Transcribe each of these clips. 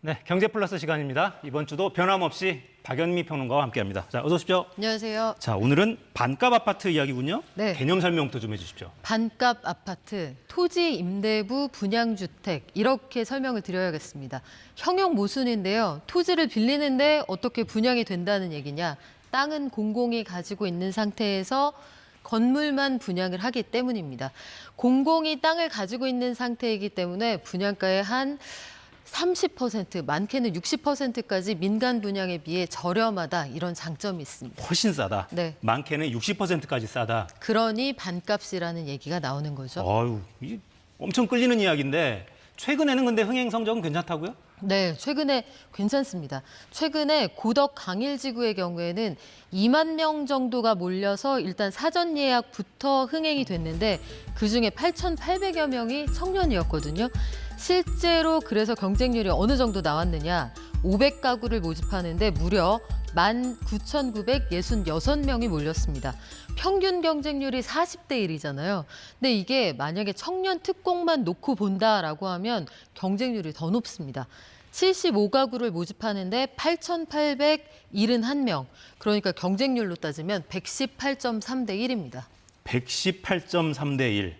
네, 경제 플러스 시간입니다. 이번 주도 변함없이 박연미 평론가와 함께합니다. 자, 어서 오십시오. 안녕하세요. 자, 오늘은 반값 아파트 이야기군요. 네. 개념 설명부터 좀 해주십시오. 반값 아파트, 토지 임대부 분양주택 이렇게 설명을 드려야겠습니다. 형용 모순인데요. 토지를 빌리는데 어떻게 분양이 된다는 얘기냐. 땅은 공공이 가지고 있는 상태에서 건물만 분양을 하기 때문입니다. 공공이 땅을 가지고 있는 상태이기 때문에 분양가의 한 30%, 많게는 60%까지 민간 분양에 비해 저렴하다 이런 장점이 있습니다. 훨씬 싸다. 네. 많게는 60%까지 싸다. 그러니 반값이라는 얘기가 나오는 거죠. 아유, 이게 엄청 끌리는 이야기인데 최근에는 근데 흥행 성적은 괜찮다고요? 네, 최근에 괜찮습니다. 최근에 고덕 강일지구의 경우에는 2만 명 정도가 몰려서 일단 사전 예약부터 흥행이 됐는데 그중에 8,800여 명이 청년이었거든요. 실제로 그래서 경쟁률이 어느 정도 나왔느냐. 500가구를 모집하는데 무려 19,966명이 몰렸습니다. 평균 경쟁률이 40대 1이잖아요. 근데 이게 만약에 청년 특공만 놓고 본다라고 하면 경쟁률이 더 높습니다. 75가구를 모집하는데 8,871명. 그러니까 경쟁률로 따지면 118.3대 1입니다. 118.3대 1.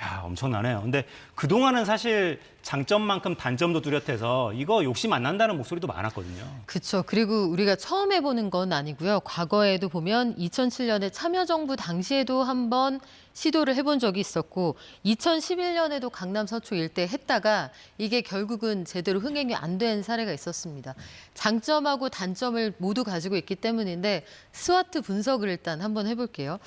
야, 엄청나네요. 근데 그동안은 사실 장점만큼 단점도 뚜렷해서 이거 욕심 안 난다는 목소리도 많았거든요. 그렇죠. 그리고 우리가 처음 해보는 건 아니고요. 과거에도 보면 2007년에 참여정부 당시에도 한번 시도를 해본 적이 있었고 2011년에도 강남 서초 일대 했다가 이게 결국은 제대로 흥행이 안 된 사례가 있었습니다. 장점하고 단점을 모두 가지고 있기 때문인데 스와트 분석을 일단 한번 해볼게요.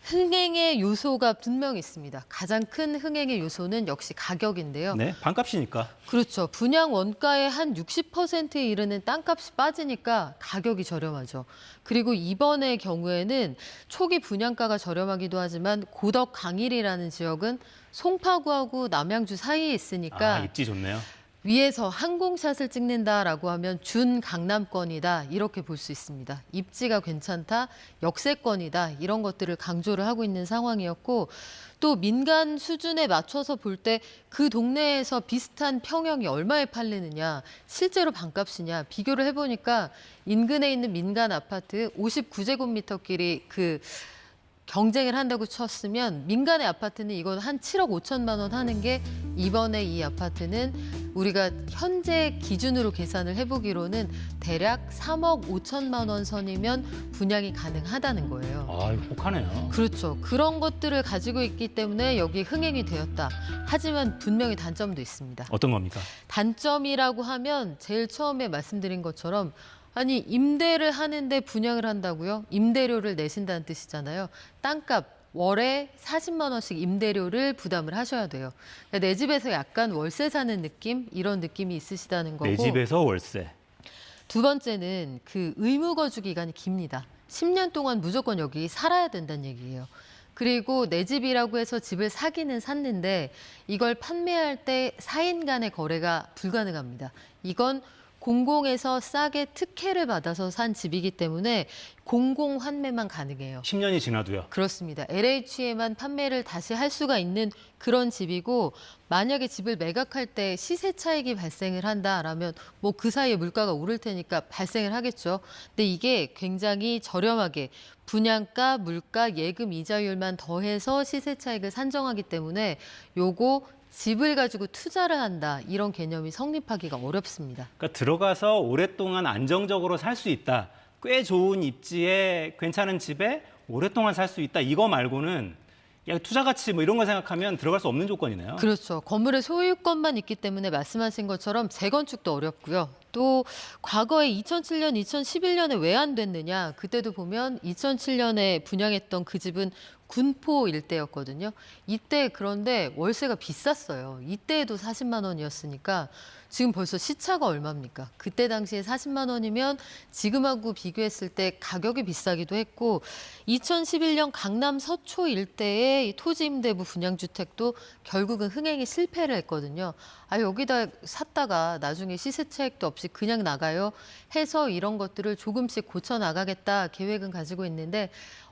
흥행의 요소가 분명히 있습니다. 가장 큰 흥행의 요소는 역시 가격인데요. 네, 반값이니까. 그렇죠. 분양 원가의 한 60%에 이르는 땅값이 빠지니까 가격이 저렴하죠. 그리고 이번의 경우에는 초기 분양가가 저렴하기도 하지만 고덕 강일이라는 지역은 송파구하고 남양주 사이에 있으니까 입지 좋네요. 위에서 항공샷을 찍는다라고 하면 준 강남권이다 이렇게 볼 수 있습니다. 입지가 괜찮다, 역세권이다 이런 것들을 강조를 하고 있는 상황이었고 또 민간 수준에 맞춰서 볼 때 그 동네에서 비슷한 평형이 얼마에 팔리느냐, 실제로 반값이냐 비교를 해보니까 인근에 있는 민간 아파트 59제곱미터끼리 경쟁을 한다고 쳤으면 민간의 아파트는 이건 한 7억 5천만 원 하는 게 이번에 이 아파트는 우리가 현재 기준으로 계산을 해보기로는 대략 3억 5천만 원 선이면 분양이 가능하다는 거예요. 아, 혹하네요. 그렇죠. 그런 것들을 가지고 있기 때문에 여기 흥행이 되었다. 하지만 분명히 단점도 있습니다. 어떤 겁니까? 단점이라고 하면 제일 처음에 말씀드린 것처럼 아니 임대를 하는데 분양을 한다고요? 임대료를 내신다는 뜻이잖아요. 땅값 월에 40만 원씩 임대료를 부담을 하셔야 돼요. 그러니까 내 집에서 약간 월세 사는 느낌? 이런 느낌이 있으시다는 거고. 내 집에서 월세. 두 번째는 그 의무거주 기간이 깁니다. 10년 동안 무조건 여기 살아야 된다는 얘기예요. 그리고 내 집이라고 해서 집을 사기는 샀는데 이걸 판매할 때 사인 간의 거래가 불가능합니다. 이건 공공에서 싸게 특혜를 받아서 산 집이기 때문에 공공 환매만 가능해요. 10년이 지나도요. 그렇습니다. LH에만 판매를 다시 할 수가 있는 그런 집이고 만약에 집을 매각할 때 시세 차익이 발생을 한다라면 뭐 그 사이에 물가가 오를 테니까 발생을 하겠죠. 근데 이게 굉장히 저렴하게 분양가, 물가, 예금 이자율만 더해서 시세 차익을 산정하기 때문에 요거 집을 가지고 투자를 한다 이런 개념이 성립하기가 어렵습니다. 그러니까 들어가서 오랫동안 안정적으로 살 수 있다. 꽤 좋은 입지에 괜찮은 집에 오랫동안 살 수 있다. 이거 말고는 투자 가치 뭐 이런 거 생각하면 들어갈 수 없는 조건이네요. 그렇죠. 건물의 소유권만 있기 때문에 말씀하신 것처럼 재건축도 어렵고요. 또 과거에 2007년, 2011년에 왜 안 됐느냐. 그때도 보면 2007년에 분양했던 그 집은 군포 일대였거든요. 이때 그런데 월세가 비쌌어요. 이때에도 40만 원이었으니까 지금 벌써 시차가 얼마입니까? 그때 당시에 40만 원이면 지금하고 비교했을 때 가격이 비싸기도 했고 2011년 강남 서초 일대의 토지임대부 분양주택도 결국은 흥행이 실패를 했거든요. 아, 여기다 샀다가 나중에 시세 차익도 없이 그냥 나가요 해서 이런 것들을 조금씩 고쳐 나가겠다 계획은 가지고 있는데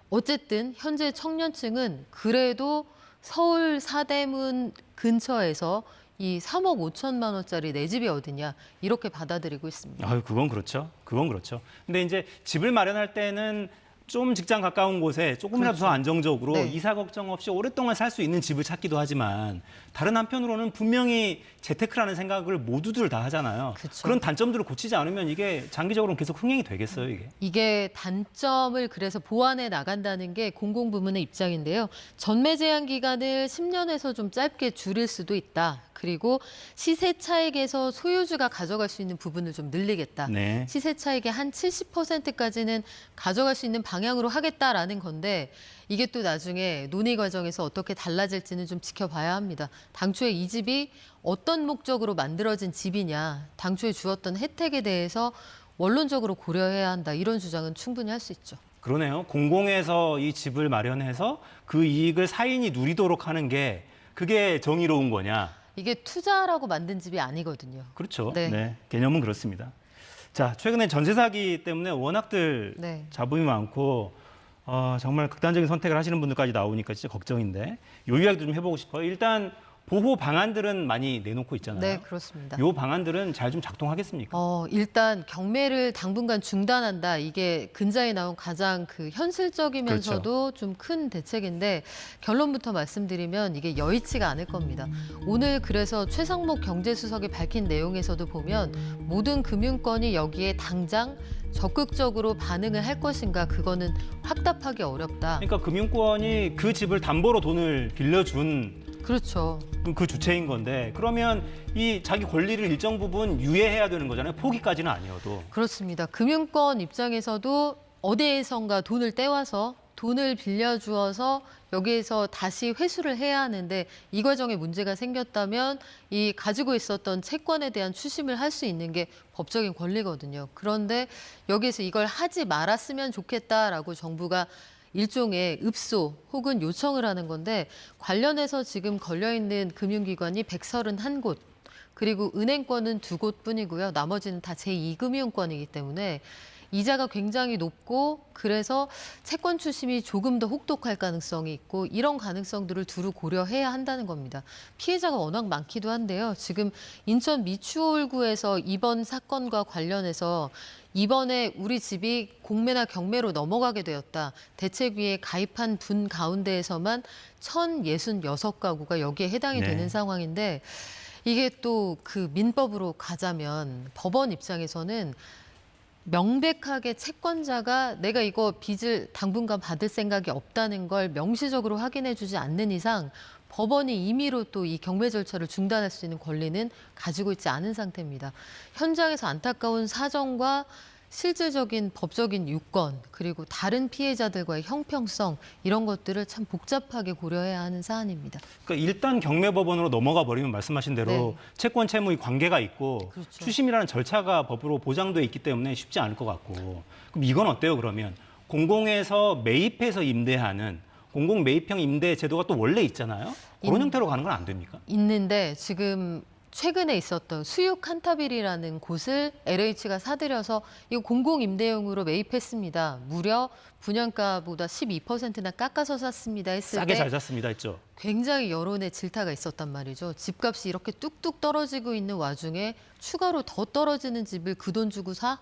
어쨌든 현재 청년층은 그래도 서울 사대문 근처에서 이 3억 5천만 원짜리 내 집이 어디냐 이렇게 받아들이고 있습니다. 아유, 그건 그렇죠. 그건 그렇죠. 근데 이제 집을 마련할 때는 좀 직장 가까운 곳에 조금이라도 더 안정적으로 네. 이사 걱정 없이 오랫동안 살 수 있는 집을 찾기도 하지만 다른 한편으로는 분명히 재테크라는 생각을 모두들 다 하잖아요. 그쵸. 그런 단점들을 고치지 않으면 이게 장기적으로는 계속 흥행이 되겠어요, 이게. 이게 단점을 그래서 보완해 나간다는 게 공공부문의 입장인데요. 전매 제한 기간을 10년에서 좀 짧게 줄일 수도 있다. 그리고 시세 차익에서 소유주가 가져갈 수 있는 부분을 좀 늘리겠다. 네. 시세 차익의 한 70%까지는 가져갈 수 있는 방향으로 하겠다라는 건데 이게 또 나중에 논의 과정에서 어떻게 달라질지는 좀 지켜봐야 합니다. 당초에 이 집이 어떤 목적으로 만들어진 집이냐, 당초에 주었던 혜택에 대해서 원론적으로 고려해야 한다. 이런 주장은 충분히 할 수 있죠. 그러네요. 공공에서 이 집을 마련해서 그 이익을 사인이 누리도록 하는 게 그게 정의로운 거냐. 이게 투자라고 만든 집이 아니거든요. 그렇죠. 네. 네. 개념은 그렇습니다. 자, 최근에 전세 사기 때문에 워낙들 네. 잡음이 많고 정말 극단적인 선택을 하시는 분들까지 나오니까 진짜 걱정인데 요 이야기도 좀 해보고 싶어요. 일단 보호 방안들은 많이 내놓고 있잖아요. 네, 그렇습니다. 요 방안들은 잘 좀 작동하겠습니까? 일단 경매를 당분간 중단한다. 이게 근자에 나온 가장 그 현실적이면서도 좀 큰 대책인데 결론부터 말씀드리면 이게 여의치가 않을 겁니다. 오늘 그래서 최상목 경제수석이 밝힌 내용에서도 보면 모든 금융권이 여기에 당장 적극적으로 반응을 할 것인가 그거는 확답하기 어렵다. 그러니까 금융권이 그 집을 담보로 돈을 빌려준 그렇죠. 그 주체인 건데 그러면 이 자기 권리를 일정 부분 유예해야 되는 거잖아요. 포기까지는 아니어도. 그렇습니다. 금융권 입장에서도 어디에선가 돈을 떼와서 돈을 빌려주어서 여기에서 다시 회수를 해야 하는데 이 과정에 문제가 생겼다면 이 가지고 있었던 채권에 대한 추심을 할 수 있는 게 법적인 권리거든요. 그런데 여기에서 이걸 하지 말았으면 좋겠다라고 정부가 일종의 읍소 혹은 요청을 하는 건데 관련해서 지금 걸려있는 금융기관이 131곳 그리고 은행권은 2곳뿐이고요. 나머지는 다 제2금융권이기 때문에 이자가 굉장히 높고 그래서 채권 추심이 조금 더 혹독할 가능성이 있고 이런 가능성들을 두루 고려해야 한다는 겁니다. 피해자가 워낙 많기도 한데요. 지금 인천 미추홀구에서 이번 사건과 관련해서 이번에 우리 집이 공매나 경매로 넘어가게 되었다. 대책위에 가입한 분 가운데에서만 1,066가구가 여기에 해당이 네. 되는 상황인데 이게 또 그 민법으로 가자면 법원 입장에서는 명백하게 채권자가 내가 이거 빚을 당분간 받을 생각이 없다는 걸 명시적으로 확인해 주지 않는 이상 법원이 임의로 또 이 경매 절차를 중단할 수 있는 권리는 가지고 있지 않은 상태입니다. 현장에서 안타까운 사정과 실질적인 법적인 유권 그리고 다른 피해자들과의 형평성 이런 것들을 참 복잡하게 고려해야 하는 사안입니다. 그러니까 일단 경매법원으로 넘어가 버리면 말씀하신 대로 네. 채권 채무의 관계가 있고 그렇죠. 추심이라는 절차가 법으로 보장돼 있기 때문에 쉽지 않을 것 같고 그럼 이건 어때요 그러면 공공에서 매입해서 임대하는 공공 매입형 임대 제도가 또 원래 있잖아요. 그런 형태로 가는 건 안 됩니까? 있는데 지금 최근에 있었던 수육 칸타빌이라는 곳을 LH가 사들여서 이거 공공임대용으로 매입했습니다. 무려 분양가보다 12%나 깎아서 샀습니다 했을 싸게 때 잘 샀습니다 했죠. 굉장히 여론의 질타가 있었단 말이죠. 집값이 이렇게 뚝뚝 떨어지고 있는 와중에 추가로 더 떨어지는 집을 그 돈 주고 사?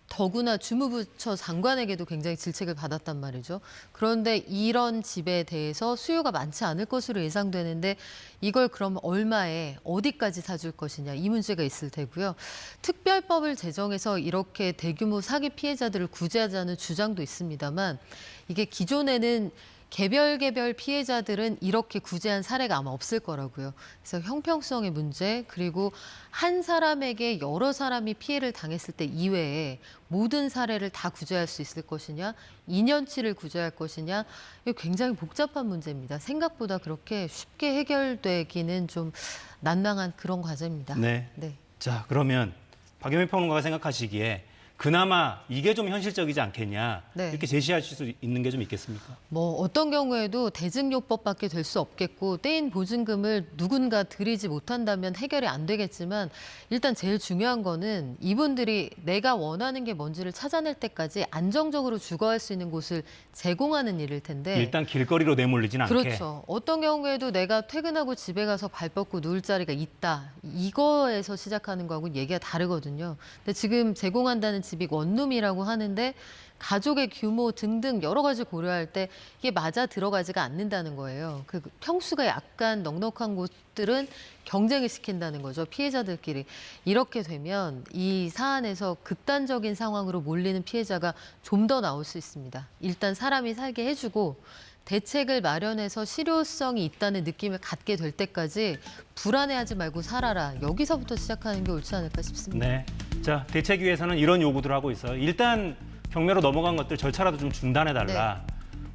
더구나 주무부처 장관에게도 굉장히 질책을 받았단 말이죠. 그런데 이런 집에 대해서 수요가 많지 않을 것으로 예상되는데 이걸 그럼 얼마에 어디까지 사줄 것이냐 이 문제가 있을 테고요. 특별법을 제정해서 이렇게 대규모 사기 피해자들을 구제하자는 주장도 있습니다만 이게 기존에는 개별 피해자들은 이렇게 구제한 사례가 아마 없을 거라고요. 그래서 형평성의 문제 그리고 한 사람에게 여러 사람이 피해를 당했을 때 이외에 모든 사례를 다 구제할 수 있을 것이냐 2년치를 구제할 것이냐 이거 굉장히 복잡한 문제입니다. 생각보다 그렇게 쉽게 해결되기는 좀 난망한 그런 과제입니다. 네. 네. 자 그러면 박영민 평론가가 생각하시기에 그나마 이게 좀 현실적이지 않겠냐 네. 이렇게 제시하실 수 있는 게 좀 있겠습니까? 뭐 어떤 경우에도 대증요법밖에 될 수 없겠고 떼인 보증금을 누군가 들이지 못한다면 해결이 안 되겠지만 일단 제일 중요한 거는 이분들이 내가 원하는 게 뭔지를 찾아낼 때까지 안정적으로 주거할 수 있는 곳을 제공하는 일일 텐데 일단 길거리로 내몰리진 않게. 그렇죠. 어떤 경우에도 내가 퇴근하고 집에 가서 발 뻗고 누울 자리가 있다. 이거에서 시작하는 거하고는 얘기가 다르거든요. 근데 지금 제공한다는 집이 원룸이라고 하는데 가족의 규모 등등 여러 가지 고려할 때 이게 맞아 들어가지가 않는다는 거예요. 그 평수가 약간 넉넉한 곳들은 경쟁을 시킨다는 거죠. 피해자들끼리. 이렇게 되면 이 사안에서 극단적인 상황으로 몰리는 피해자가 좀 더 나올 수 있습니다. 일단 사람이 살게 해주고 대책을 마련해서 실효성이 있다는 느낌을 갖게 될 때까지 불안해하지 말고 살아라. 여기서부터 시작하는 게 옳지 않을까 싶습니다. 네. 자, 대책위에서는 이런 요구들을 하고 있어요. 일단 경매로 넘어간 것들 절차라도 좀 중단해달라.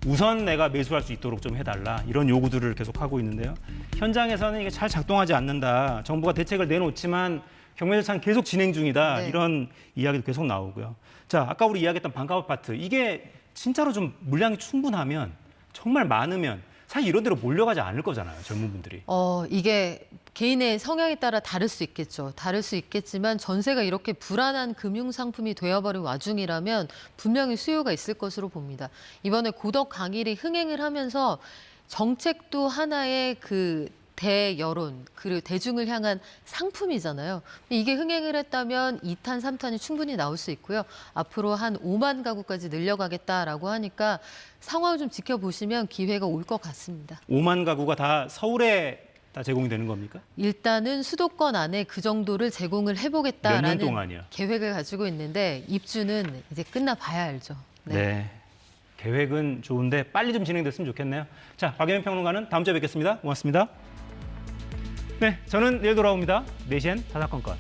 우선 내가 매수할 수 있도록 좀 해달라. 이런 요구들을 계속 하고 있는데요. 현장에서는 이게 잘 작동하지 않는다. 정부가 대책을 내놓지만 경매 절차는 계속 진행 중이다. 네. 이런 이야기도 계속 나오고요. 자, 아까 우리 이야기했던 반값 아파트. 이게 진짜로 좀 물량이 충분하면 정말 많으면 사실 이런 데로 몰려가지 않을 거잖아요. 젊은 분들이. 이게 개인의 성향에 따라 다를 수 있겠죠. 다를 수 있겠지만 전세가 이렇게 불안한 금융상품이 되어버린 와중이라면 분명히 수요가 있을 것으로 봅니다. 이번에 고덕 강일이 흥행을 하면서 정책도 하나의 그 대여론, 그리고 대중을 향한 상품이잖아요. 이게 흥행을 했다면 2탄, 3탄이 충분히 나올 수 있고요. 앞으로 한 5만 가구까지 늘려가겠다라고 하니까 상황을 좀 지켜보시면 기회가 올 것 같습니다. 5만 가구가 다 서울에 다 제공이 되는 겁니까? 일단은 수도권 안에 그 정도를 제공을 몇 년 해보겠다라는 동안이요? 계획을 가지고 있는데 입주는 이제 끝나봐야 알죠. 네. 계획은 좋은데 빨리 좀 진행됐으면 좋겠네요. 자, 박예민 평론가는 다음 주에 뵙겠습니다. 고맙습니다. 네, 저는 내일 돌아옵니다. 4시엔 다사건건.